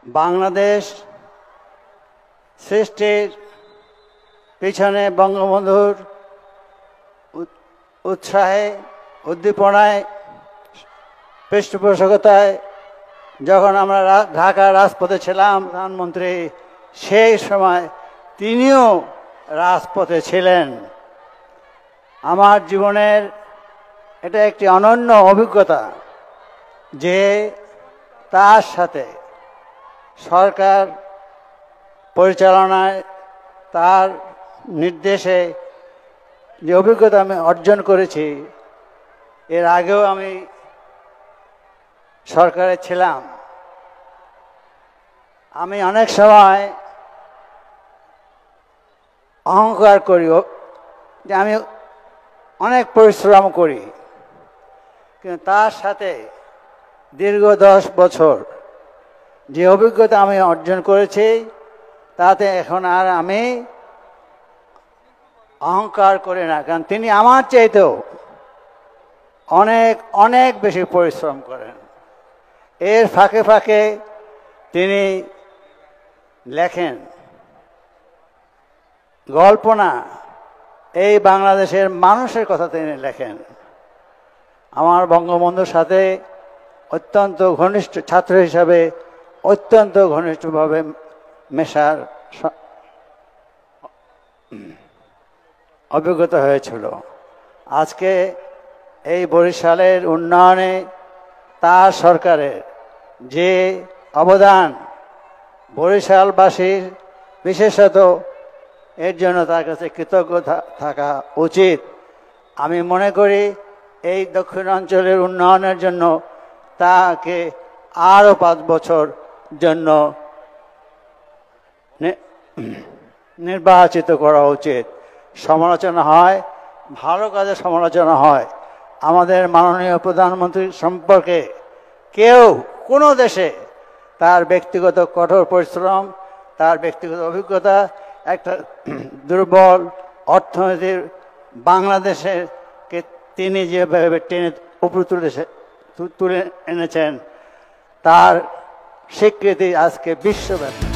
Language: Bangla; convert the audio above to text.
বাংলাদেশ সৃষ্টির পিছনে বঙ্গবন্ধুর উৎসাহে উদ্দীপনায় পৃষ্ঠপোষকতায় যখন আমরা ঢাকার রাজপথে ছিলাম প্রধানমন্ত্রী, সেই সময় তিনিও রাজপথে ছিলেন। আমার জীবনের এটা একটি অনন্য অভিজ্ঞতা যে তার সাথে সরকার পরিচালনায় তার নির্দেশে যে অভিজ্ঞতা আমি অর্জন করেছি, এর আগেও আমি সরকারে ছিলাম। আমি অনেক সময় অহংকার করি যে আমি অনেক পরিশ্রম করি, কিন্তু তার সাথে দীর্ঘ 10 বছর যে অভিজ্ঞতা আমি অর্জন করেছি, তাতে এখন আর আমি অহংকার করি না, কারণ তিনি আমার চাইতেও অনেক অনেক বেশি পরিশ্রম করেন। এর ফাঁকে ফাঁকে তিনি লেখেন, গল্প না, এই বাংলাদেশের মানুষের কথা তিনি লেখেন। আমার বঙ্গবন্ধুর সাথে অত্যন্ত ঘনিষ্ঠ ছাত্র হিসাবে অত্যন্ত ঘনিষ্ঠভাবে মেশার অভিজ্ঞতা হয়েছিল। আজকে এই বরিশালের উন্নয়নে তার সরকারের যে অবদান, বরিশালবাসীর বিশেষত এর জন্য তার কাছে কৃতজ্ঞ থাকা উচিত। আমি মনে করি এই দক্ষিণাঞ্চলের উন্নয়নের জন্য তাকে আরও 5 বছর জন্য নির্বাচিত করা উচিত। সমালোচনা হয়, ভালো কাজে সমালোচনা হয়। আমাদের মাননীয় প্রধানমন্ত্রী সম্পর্কে কেউ কোনো দেশে তার ব্যক্তিগত কঠোর পরিশ্রম, তার ব্যক্তিগত অভিজ্ঞতা, একটা দুর্বল অর্থনীতির বাংলাদেশকে তিনি যেভাবে টেনে উপরে তুলে এনেছেন, তার স্বীকৃতি আজকে বিশ্বব্যাপী।